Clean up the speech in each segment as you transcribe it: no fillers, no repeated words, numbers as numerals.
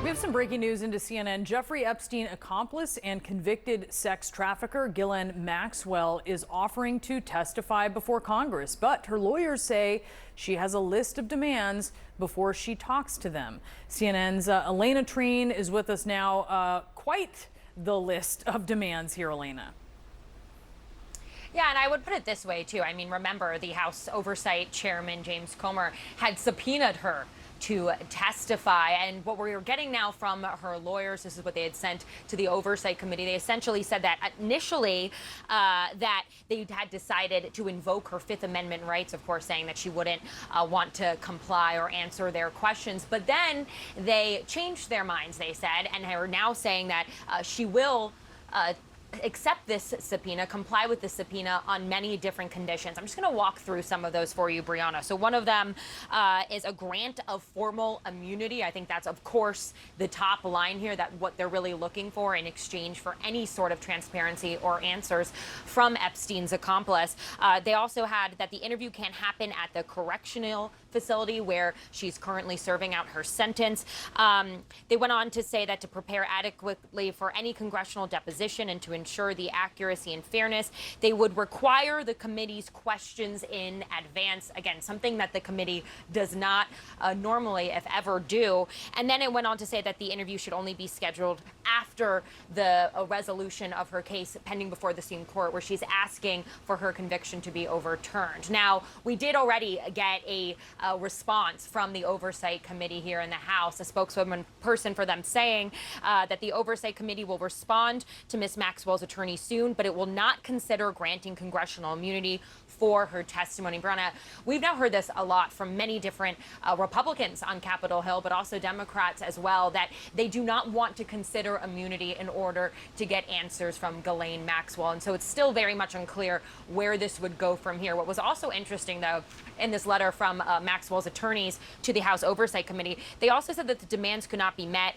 We have some breaking news into CNN. Jeffrey Epstein accomplice and convicted sex trafficker Ghislaine Maxwell is offering to testify before Congress, but her lawyers say she has a list of demands before she talks to them. CNN's Elena Treen is with us now. Quite the list of demands here, Elena. Yeah, and I would put it this way, too. I mean, remember, the House Oversight Chairman James Comer had subpoenaed her to testify. And what we're getting now from her lawyers, this is what they had sent to the Oversight Committee. They essentially said that initially that they had decided to invoke her Fifth Amendment rights, of course, saying that she wouldn't want to comply or answer their questions. But then they changed their minds, they said, and are now saying that she will accept this subpoena, comply with the subpoena on many different conditions. I'm just going to walk through some of those for you, Brianna. So one of them is a grant of formal immunity. I think that's, of course, the top line here, that what they're really looking for in exchange for any sort of transparency or answers from Epstein's accomplice. They also had that the interview can't happen at the correctional facility where she's currently serving out her sentence. They went on to say that to prepare adequately for any congressional deposition and to ensure the accuracy and fairness, they would require the committee's questions in advance. Again, something that the committee does not normally, if ever, do. And then it went on to say that the interview should only be scheduled after the resolution of her case pending before the Supreme Court, where she's asking for her conviction to be overturned. Now, we did already get a response from the Oversight Committee here in the House, a spokesperson for them saying that the Oversight Committee will respond to Ms. Maxwell's attorney soon, but it will not consider granting congressional immunity for her testimony. Brianna, we've now heard this a lot from many different Republicans on Capitol Hill, but also Democrats as well, that they do not want to consider immunity in order to get answers from Ghislaine Maxwell. And so it's still very much unclear where this would go from here. What was also interesting, though, in this letter from Maxwell's attorneys to the House Oversight Committee, they also said that the demands could not be met.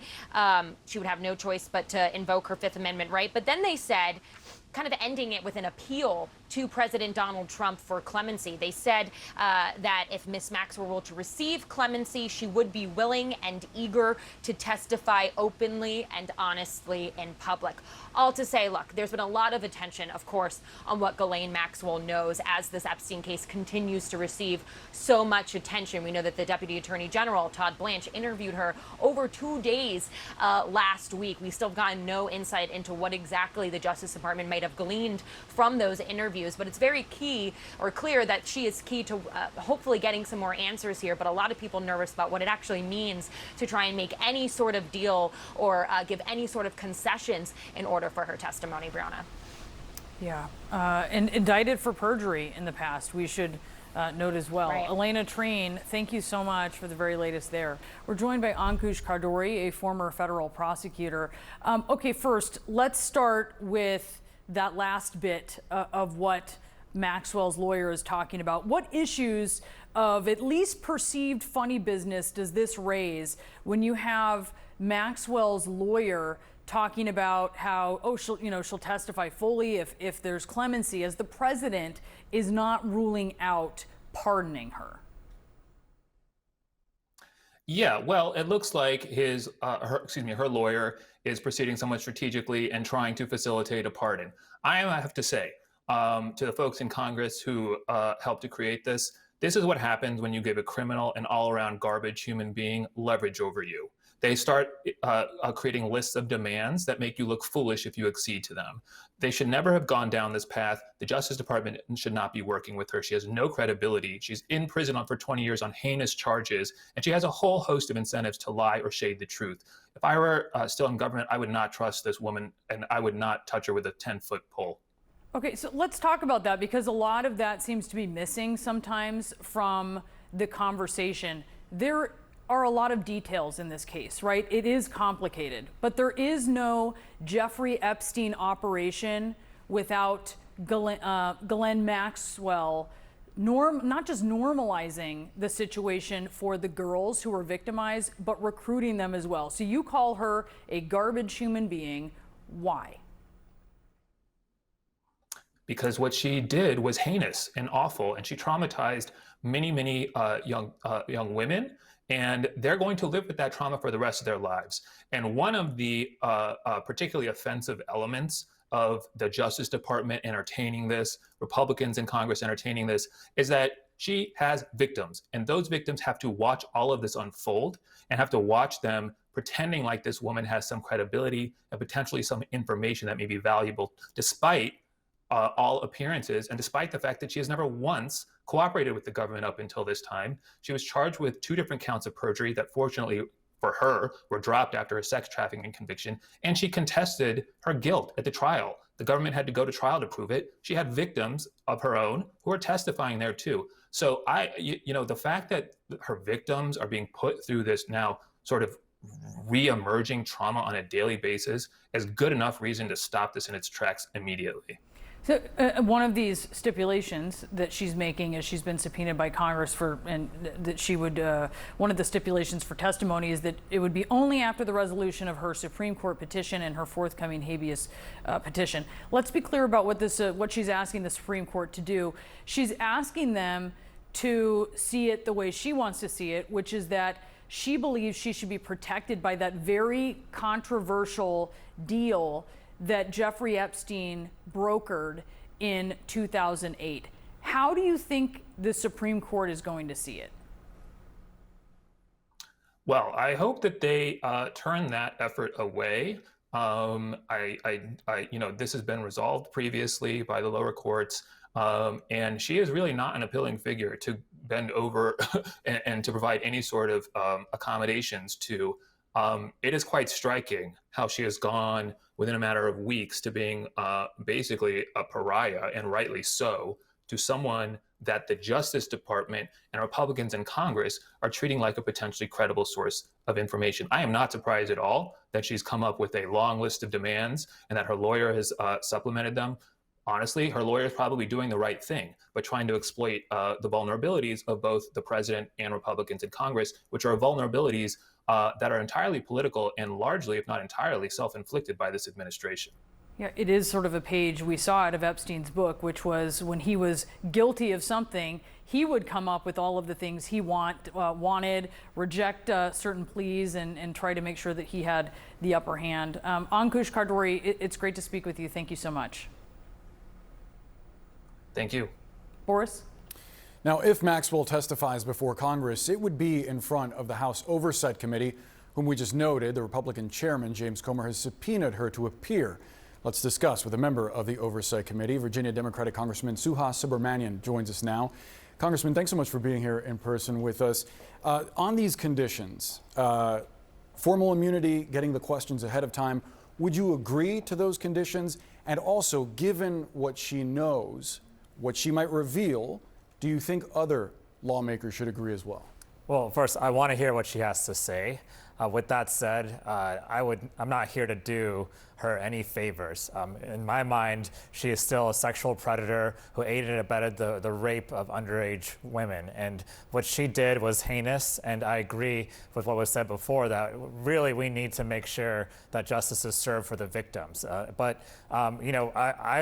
She would have no choice but to invoke her Fifth Amendment right. But then they said, kind of ending it with an appeal to President Donald Trump for clemency. They said that if Ms. Maxwell were to receive clemency, she would be willing and eager to testify openly and honestly in public. All to say, look, there's been a lot of attention, of course, on what Ghislaine Maxwell knows as this Epstein case continues to receive so much attention. We know that the Deputy Attorney General, Todd Blanche, interviewed her over 2 days last week. We still have gotten no insight into what exactly the Justice Department might have gleaned from those interviews, but it's very key or clear that she is key to hopefully getting some more answers here. But a lot of people nervous about what it actually means to try and make any sort of deal or give any sort of concessions in order for her testimony, Brianna. Yeah, and indicted for perjury in the past, we should note as well. Right. Elena Treen, thank you so much for the very latest there. We're joined by Ankush Khardori, a former federal prosecutor. Okay, first, let's start with that last bit of what Maxwell's lawyer is talking about. What issues of at least perceived funny business does this raise when you have Maxwell's lawyer talking about how, she'll testify fully if there's clemency, as the president is not ruling out pardoning her? Yeah, well, it looks like her lawyer is proceeding somewhat strategically and trying to facilitate a pardon. I have to say to the folks in Congress who helped to create this is what happens when you give a criminal and all-around garbage human being leverage over you. They start creating lists of demands that make you look foolish if you accede to them. They should never have gone down this path. The Justice Department should not be working with her. She has no credibility. She's in prison for 20 years on heinous charges, and she has a whole host of incentives to lie or shade the truth. If I were still in government, I would not trust this woman, and I would not touch her with a 10-foot pole. Okay, so let's talk about that, because a lot of that seems to be missing sometimes from the conversation. There are a lot of details in this case, right? It is complicated, but there is no Jeffrey Epstein operation without Ghislaine Maxwell not just normalizing the situation for the girls who were victimized, but recruiting them as well. So you call her a garbage human being. Why? Because what she did was heinous and awful, and she traumatized many young women and they're going to live with that trauma for the rest of their lives. And one of the particularly offensive elements of the Justice Department entertaining this, Republicans in Congress entertaining this, is that she has victims, and those victims have to watch all of this unfold and have to watch them pretending like this woman has some credibility and potentially some information that may be valuable, despite all appearances, and despite the fact that she has never once cooperated with the government up until this time. She was charged with 2 different counts of perjury that, fortunately for her, were dropped after a sex trafficking conviction, and she contested her guilt at the trial. The government had to go to trial to prove it. She had victims of her own who are testifying there too. So the fact that her victims are being put through this now sort of re-emerging trauma on a daily basis is good enough reason to stop this in its tracks immediately. So one of these stipulations that she's making is she's been subpoenaed by Congress for, and that she would, one of the stipulations for testimony is that it would be only after the resolution of her Supreme Court petition and her forthcoming habeas petition. Let's be clear about what she's asking the Supreme Court to do. She's asking them to see it the way she wants to see it, which is that she believes she should be protected by that very controversial deal that Jeffrey Epstein brokered in 2008. How do you think the Supreme Court is going to see it? Well, I hope that they turn that effort away. This has been resolved previously by the lower courts, and she is really not an appealing figure to bend over and to provide any sort of accommodations to. It is quite striking how she has gone within a matter of weeks to being basically a pariah, and rightly so, to someone that the Justice Department and Republicans in Congress are treating like a potentially credible source of information. I am not surprised at all that she's come up with a long list of demands and that her lawyer has supplemented them. Honestly, her lawyer is probably doing the right thing, but trying to exploit the vulnerabilities of both the president and Republicans in Congress, which are vulnerabilities that are entirely political and largely, if not entirely, self-inflicted by this administration. Yeah, it is sort of a page we saw out of Epstein's book, which was when he was guilty of something, he would come up with all of the things he wanted, reject certain pleas, and try to make sure that he had the upper hand. Ankush Khardori, it's great to speak with you. Thank you so much. Thank you. Boris? Now, if Maxwell testifies before Congress, it would be in front of the House Oversight Committee, whom we just noted. The Republican chairman, James Comer, has subpoenaed her to appear. Let's discuss with a member of the Oversight Committee. Virginia Democratic Congressman Suhas Subramanian joins us now. Congressman, thanks so much for being here in person with us. On these conditions, formal immunity, getting the questions ahead of time, would you agree to those conditions? And also, given what she knows, what she might reveal, do you think other lawmakers should agree as well? Well, first, I want to hear what she has to say. With that said, I'm not here to do her any favors. In my mind, she is still a sexual predator who aided and abetted the rape of underage women. And what she did was heinous, and I agree with what was said before, that really we need to make sure that justice is served for the victims. I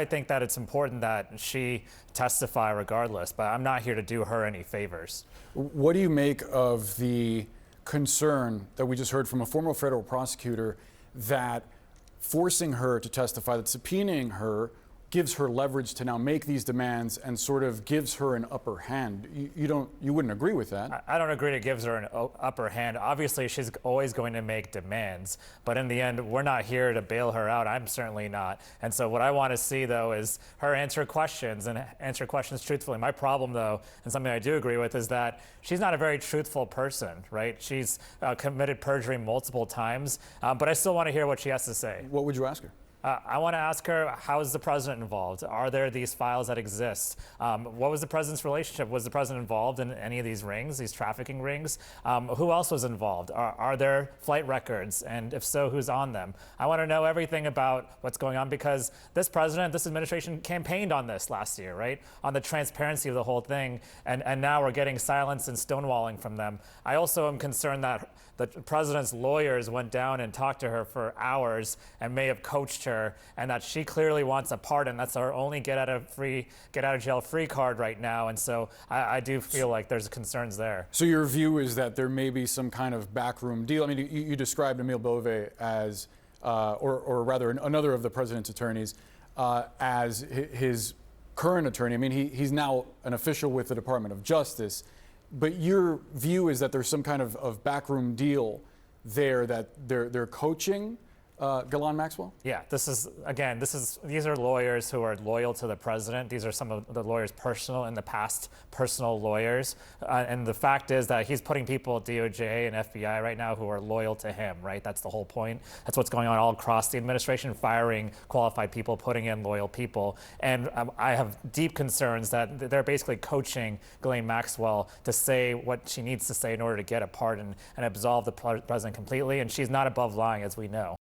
think that it's important that she testify regardless, but I'm not here to do her any favors. What do you make of the concern that we just heard from a former federal prosecutor that forcing her to testify, that subpoenaing her, gives her leverage to now make these demands and sort of gives her an upper hand? You wouldn't agree with that? I don't agree it gives her an upper hand. Obviously, she's always going to make demands, but in the end, we're not here to bail her out. I'm certainly not. And so what I want to see, though, is her answer questions and answer questions truthfully. My problem, though, and something I do agree with, is that she's not a very truthful person, right? She's committed perjury multiple times, but I still want to hear what she has to say. What would you ask her? I want to ask her, how is the president involved? Are there these files that exist? What was the president's relationship? Was the president involved in any of these rings, these trafficking rings? Who else was involved? Are there flight records? And if so, who's on them? I want to know everything about what's going on, because this president, this administration campaigned on this last year, right? On the transparency of the whole thing. And now we're getting silence and stonewalling from them. I also am concerned that the president's lawyers went down and talked to her for hours and may have coached her, and that she clearly wants a pardon. That's our only get out of jail free card right now. And so I do feel like there's concerns there. So your view is that there may be some kind of backroom deal. I mean, you described Emile Bove as, or rather another of the president's attorneys, as his current attorney. I mean, he's now an official with the Department of Justice. But your view is that there's some kind of backroom deal there, that they're coaching Ghislaine Maxwell? Yeah, these are lawyers who are loyal to the president. These are some of the lawyers' personal lawyers. And the fact is that he's putting people at DOJ and FBI right now who are loyal to him, right? That's the whole point. That's what's going on all across the administration, firing qualified people, putting in loyal people. And I have deep concerns that they're basically coaching Ghislaine Maxwell to say what she needs to say in order to get a pardon and absolve the president completely. And she's not above lying, as we know.